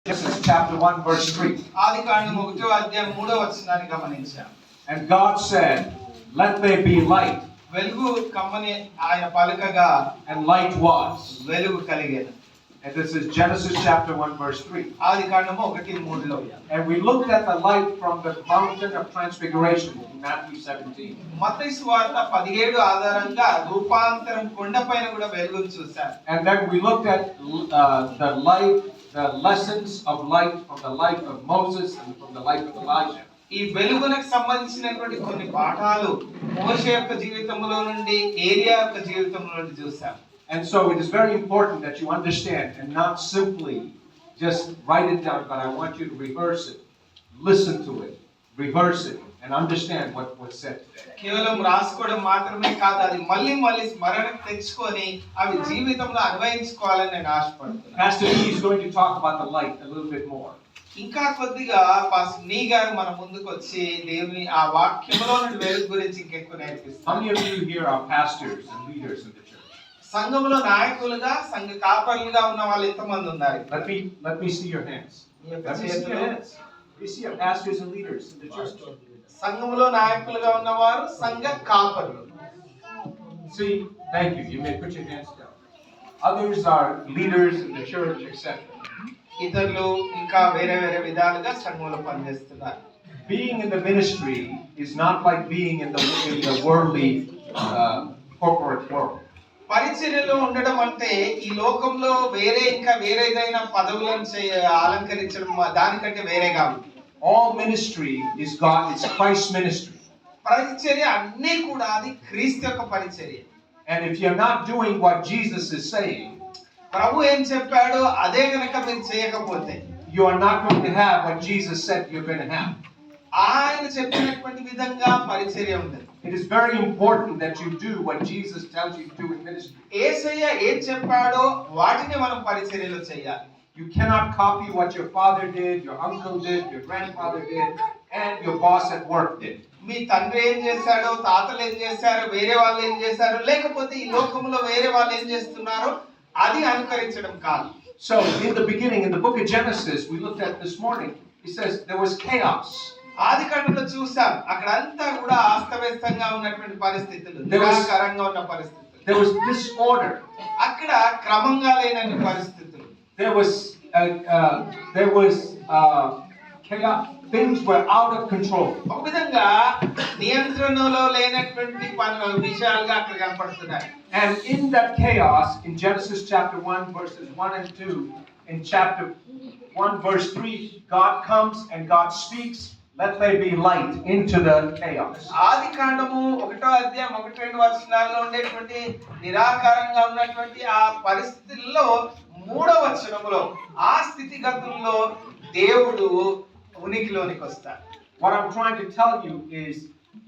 Genesis chapter 1 verse 3. ఆదికాండము 1వ అధ్యాయం 3వ వచనాన్ని గమనించాం. And God said, "Let there be light." వెలుగు కమ్మని ఆయన పలకగా And light was. వెలుగు కలిగేది. And this is Genesis chapter 1 verse 3. ఆదికాండము 1:3లో. And we looked at the light from the mountain of transfiguration in Matthew 17. మత్తయి సువార్త 17 ఆధారంగా రూపాంతరం కొండపైన కూడా వెలుగును చూశాం. And then we looked at the light, the lessons of light from the life of Moses and from the life of Elijah. ఈ వెలుగునకు సంబంధించినటువంటి కొన్ని పాఠాలు మోషే యొక్క జీవితంలో నుండి ఏలియా యొక్క జీవితంలో నుండి చూశాం. And so it is very important that you understand and not simply just write it down, but I want you to rehearse it, listen to it, rehearse it, and understand what was said today. కేవలం రాసుకోవడం మాత్రమే కాదు, అది మళ్ళీ స్మరణకు తెచ్చుకొని అవి జీవితంలో అన్వయించుకోవాలని నేను ఆశపడుతున్నాను. Pastor E is going to talk about the light a little bit more. ఇంకా కొద్దిగా పాస్టర్ నీ గారు మన ముందుకు వచ్చి దేవుని ఆ వాక్యంలో నుండి వెలుగు గురించి ఇంకెక్కువ నేర్పిస్తారు. How many of you here are pastors and leaders in the church? సంఘంలో నాయకులుగా సంఘ కాపరులుగా ఉన్న వాళ్ళు ఎంతమంది ఉన్నారు? Let me see your hands. Let me see your hands. We see our pastors and leaders in the church. సంఘంలో నాయకులుగా ఉన్నవారు సంఘ కాపరులు. See, thank you. You may put your hands down. Others are leaders in the church, etc. ఇతరులు ఇంకా వేరే విధాలుగా సంఘంలో పనిచేస్తున్నారు. Being in the ministry is not like being in the worldly corporate world. పరిచర్యలో ఉండడం అంటే ఈ లోకంలో ఇంకా వేరేదైనా పదవులను అలంకరించడం దానికంటే వేరేగా ఉంది. All ministry is God, it's Christ's ministry. పరిచర్య అన్నీ కూడా అది క్రీస్తు యొక్క పరిచర్య. And if you're not doing what Jesus is saying, ప్రభు ఏం చెప్పాడో అదే గనుక మీరు చేయకపోతే, you are not going to have what Jesus said you're going to have. ఆయన చెప్పినటువంటి విధంగా పరిచర్య ఉండదు. It is very important that you do what Jesus tells you to do in ministry. యేసయ్య ఏం చెప్పాడో వాటిని మనం పరిచర్యలో చేయాలి. You cannot copy what your father did, your uncle did, your grandfather did, and your boss at work did. మీ తండ్రి ఏం చేశాడో, తాతలు ఏం చేశారో, వేరే వాళ్ళు ఏం చేశారో, లేకపోతే ఈ లోకంలో వేరే వాళ్ళు ఏం చేస్తున్నారో అది అనుకరించడం కాదు. So in the beginning, in the book of Genesis, we looked at this morning, it says there was chaos. ఆదికాండంలో చూసాం, అక్కడ అంతా కూడా అస్తవ్యస్తంగా ఉన్నటువంటి పరిస్థితులు, నిరాకారంగా ఉన్న పరిస్థితులు. There was disorder. అక్కడ క్రమంగా లేనన్ని పరిస్థితులు. There was chaos. Things were out of control. ఒక విధంగా నియంత్రణలో లేనటువంటి విషయాలుగా అక్కడ కనపడుతున్నాయి. And in that chaos, in Genesis chapter 1 verses 1 and 2, in chapter 1 verse 3, God comes and God speaks, "Let there be light," into the chaos. ఆదికాండము 1వ అధ్యాయం 1-2 వచనాల్లో ఉండేటువంటి నిరాకారంగా ఉన్నటువంటి ఆ పరిస్థితుల్లో 3వ వచనములో ఆ స్థితిగతుల్లో దేవుడు ఉనికిలోనికి వస్తాడు. What I'm trying to tell you is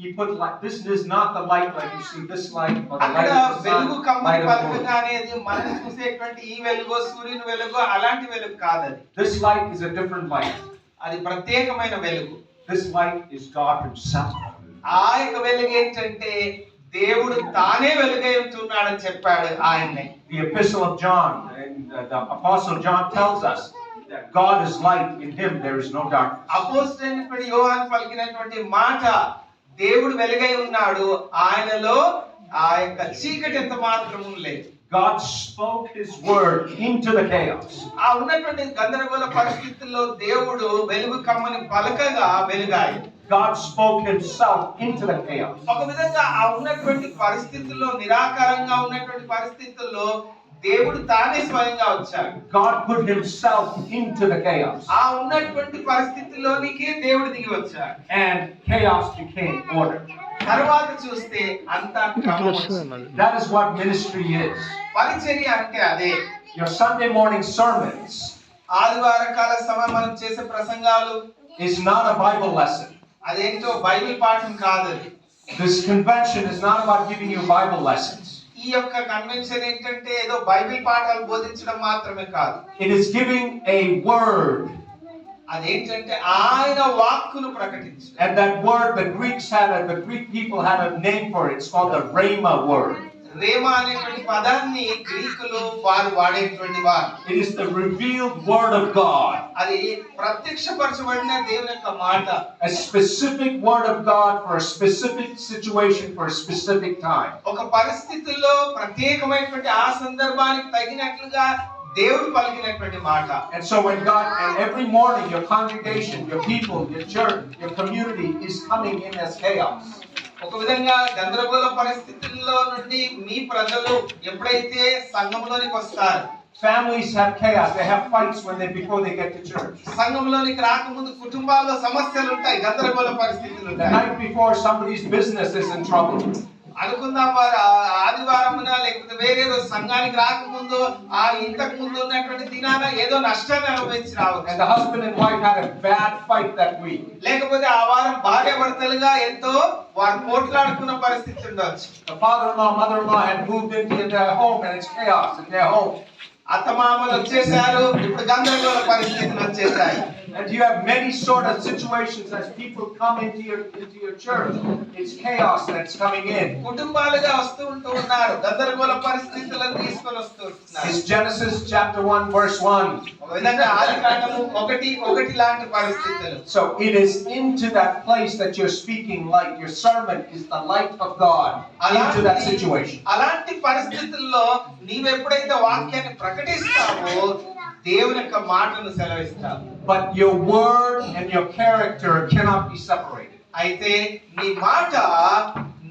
he put light. This is not the light like you see this light or the light of the వెలుగు sun. కమ్మని పలకగా అనేది మనం చూసేటువంటి ఈ వెలుగు, సూర్యుని వెలుగు అలాంటి వెలుగు కాదది. This light is a different light. అది ప్రత్యేకమైన వెలుగు. This light is God himself. ఆ యొక్క వెలుగు ఏంటంటే దేవుడు తానే వెలుగై ఉంటున్నాడని చెప్పాడు ఆయన్నే. The epistle of John and the apostle John tells us that God is light, in him there is no darkness. అపోస్తలుడైన యోహాను పలికినటువంటి మాట, దేవుడు వెలుగై ఉన్నాడు, ఆయనలో ఆ యొక్క చీకటి ఎంత మాత్రము లేదు. God spoke his word into the chaos. ఆ ఉన్నటువంటి గందరగోళ పరిస్థితుల్లో దేవుడు వెలుగు కమ్మని పలకగా వెలుగాయి. God spoke himself into the chaos. ఒక విధంగా ఆ ఉన్నటువంటి పరిస్థితుల్లో, నిరాకారంగా ఉన్నటువంటి పరిస్థితుల్లో దేవుడు తానే స్వయంగా వచ్చాడు. God put himself into the chaos. ఆ ఉన్నటువంటి పరిస్థితుల్లోనికి దేవుడు దిగి వచ్చాడు. And chaos became order. తర్వాత చూస్తే అంతా క్రమం వచ్చింది. That is what ministry is. పరిచర్య అంటే అదే. Your Sunday morning sermons ఆదివారం కాల సమయం మనం చేసే ప్రసంగాలు is not a Bible lesson. అదేంటో బైబిల్ పాఠం కాదు. This convention is not about giving you Bible lessons. ఈ యొక్క కన్వెన్షన్ ఏంటంటే ఏదో బైబిల్ పాఠాలు బోధించడం మాత్రమే కాదు. It is giving a word. అదేంటంటే ఆయన వాక్కును ప్రకటించడం. And that word, the Greek people had a name for it. It's called the Rhema word. రేమా అనేటువంటి పదాన్ని గ్రీకులు వారు వాడేటువంటి వారు. It is the revealed word of God. అది ప్రత్యక్షపరచబడిన దేవుని యొక్క మాట. A specific word of God for a specific situation for a specific time. ఒక పరిస్థితుల్లో ప్రత్యేకమైనటువంటి ఆ సందర్భానికి తగినట్లుగా దేవుడు పలికినటువంటి మాట. And so when God, and every morning your congregation, your people, your church, your community is coming in as chaos. ఒక విధంగా గందరగోళ పరిస్థితుల్లో నుండి మీ ప్రజలు ఎప్పుడైతే సంఘంలోనికి వస్తారు, Families have chaos. They have fights before they get to church. సంఘంలోనికి రాకముందు కుటుంబాల్లో సమస్యలు ఉంటాయి, గందరగోళ పరిస్థితులు The ఉంటాయి. night before somebody's business is in trouble. అనుకుందాం వారు ఆదివారమున లేకపోతే వేరే రోజు సంఘానికి రాకముందు ఆ ఇంతకు ముందు ఉన్నటువంటి దినాన ఏదో నష్టాన్ని అనుభవించి రావచ్చు. And the husband and wife had a bad fight that week. లేకపోతే ఆ వారం భార్య భర్తలుగా ఎంతో వారు పోట్లాడుకున్న పరిస్థితి ఉండొచ్చు. The father-in-law, mother-in-law had moved into their home and it's chaos in their home. అత్తమామలు వచ్చేసారు, ఇప్పుడు గందరగోళ పరిస్థితులు వచ్చేసాయి. And you have many sort of situations as people come into your church. It's chaos that's coming in. కుటుంబాలుగా వస్తూ ఉన్నారు, గందరగోళ పరిస్థితులను తీసుకొని వస్తున్నారు. It's Genesis chapter 1 verse 1. ఒక విధంగా ఆదికాండము 1:1 లాంటి పరిస్థితులు. So it is into that place that you're speaking light. Your sermon is the light of God into that situation. అలాంటి పరిస్థితుల్లో నీవు ఎప్పుడైతే వాక్యాన్ని ప్రకటిస్తావో దేవుని యొక్క మాటను సెలవిస్తావు. But your word and your character cannot be separated. అయితే నీ మాట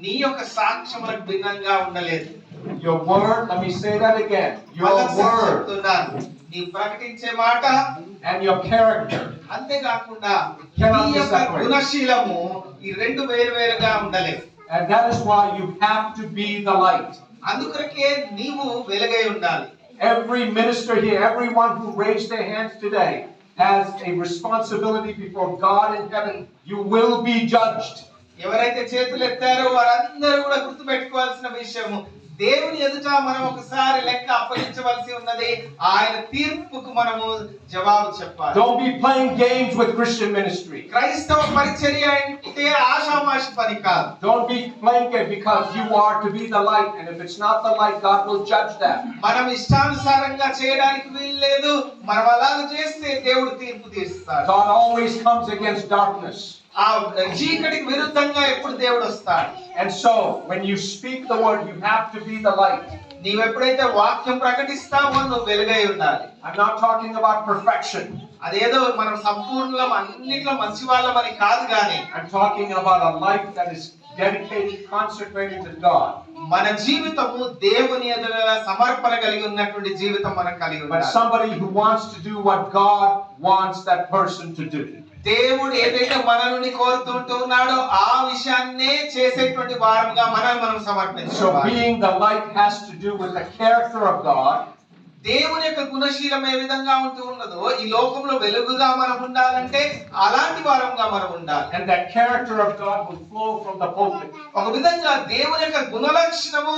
నీ యొక్క సాక్ష్యములకు భిన్నంగా ఉండలేదు. Your word, let me say that again. Your word నీ ప్రకటించే మాట and your character అంతేకాకుండా cannot నీ be యొక్క separated. గుణశీలము ఈ రెండు వేరువేరుగా ఉండలేవు. And that is why you have to be the light. అందుకొరకే నీవు వెలుగై ఉండాలి. Every minister here, everyone who raised their hands today has a responsibility before God in heaven. You will be judged. ఎవరైతే చేతులు ఎత్తారో వారందరూ కూడా గుర్తుపెట్టుకోవాల్సిన విషయము, దేవుని ఎదుట మనం ఒకసారి లెక్క అప్పగించవలసి ఉన్నది. ఆయన తీర్పుకు మనము జవాబు చెప్పాలి. Don't be playing games with Christian ministry. క్రైస్తవ పరిచర్య అంటే ఆషామాషి పని కాదు. Don't be playing it because you are to be the light, and if it's not the light, God will judge that. మనం ఇష్టానుసారంగా చేయడానికి వీలు లేదు. మనం అలాగ చేస్తే దేవుడు తీర్పు తీరుస్తాడు. God always comes against darkness. ఆ చీకటికి విరుద్ధంగా ఎప్పుడు దేవుడు వస్తాడు. And so when you speak the word, you have to be the light. నీవు ఎప్పుడైతే వాక్యం ప్రకటిస్తావో నువ్వు వెలుగై ఉండాలి. I'm not talking about perfection. అదేదో మనం సంపూర్ణం అన్నిట్లో మంచి వాళ్ళమని కాదు గాని, I'm talking about a life that is dedicated, consecrated to God. మన జీవితము దేవుని ఎదుట సమర్పణ కలిగి ఉన్నటువంటి జీవితం మనం కలిగి But ఉండాలి. somebody who wants to do what God wants that person to do. దేవుడు ఏదైతే మన నుండి కోరుతుంటూ ఉన్నాడో ఆ విషయాన్నే చేసేటువంటి వారంగా మనం So సమర్పించుకోవాలి. being the light has to do with the character of God. దేవుని యొక్క గుణశీలం ఏ విధంగా ఉంటూ ఉన్నదో ఈ లోకంలో వెలుగుగా మనం ఉండాలంటే అలాంటి వారంగా మనం ఉండాలి. And that character of God will flow from the pulpit. ఒక విధంగా దేవుని యొక్క గుణలక్షణము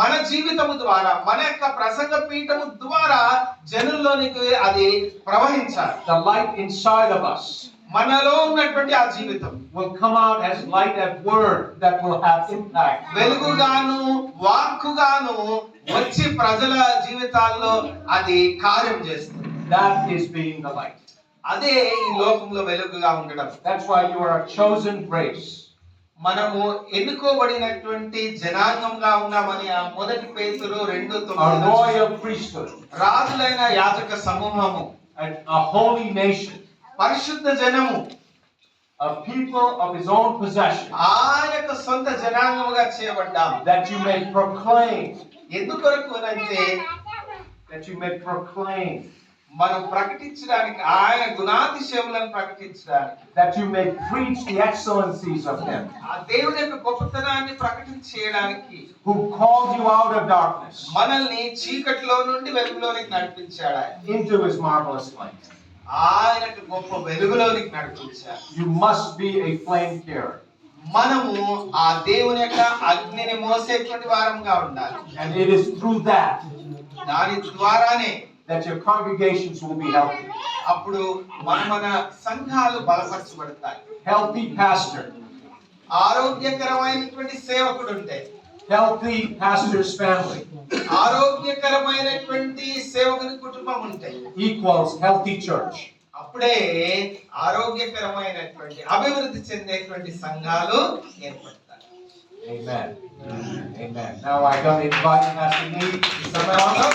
మన జీవితము ద్వారా, మన యొక్క ప్రసంగ పీఠము ద్వారా జనుల్లోనికి అది ప్రవహించాలి. The light inside of us మనలో ఉన్నటువంటి ఆ జీవితం will come out as light as word that will have impact. వెలుగుగాను వాక్కుగాను వచ్చి ప్రజల జీవితాల్లో అది కార్యం చేస్తుంది. That is being the light. అదే ఈ లోకంలో వెలుగుగా ఉండడం. That's why you are a chosen race. మనము ఎన్నుకోబడినటువంటి జనాంగంగా ఉన్నామని ఆ 1 పేతురు 2:9 A royal priesthood. రాజులైన యాజక సమూహము, A holy nation. పరిశుద్ధ జనము, A people of his own possession. ఆయన సొంత జనాంగముగా చేయబడ్డాము. That you may proclaim. ఎందుకొరకు అంటే That you may proclaim. మనం ప్రకటించడానికి, ఆయన గుణాతిశయములను ప్రకటించడానికి, That you may preach the excellencies of him. ఆ దేవుని యొక్క గొప్పతనాన్ని ప్రకటించడానికి, Who called you out of darkness. మనల్ని చీకటిలో నుండి వెలుగులోనికి నడిపించాడు ఆయన. Into his marvelous light. ఆయనకు గొప్ప వెలుగులోనికి నడిపించాడు. You must be a flame carrier. మనము ఆ దేవుని యొక్క అగ్నిని మోసేటువంటి వారంగా ఉండాలి. And it is through that దాని ద్వారానే that your congregations will be healthy. అప్పుడు మన సంఘాలు బలపరచబడతాయి. Healthy pastor. ఆరోగ్యకరమైనటువంటి సేవకుడు ఉంటే, healthy pastor's family ఆరోగ్యకరమైనటువంటి సేవకుని కుటుంబం ఉంటాయి equals healthy church. అప్పుడే ఆరోగ్యకరమైనటువంటి అభివృద్ధి చెందేటువంటి సంఘాలు ఏర్పడతాయి. Amen. Amen. Now I gotta invite Pastor Lee to come out.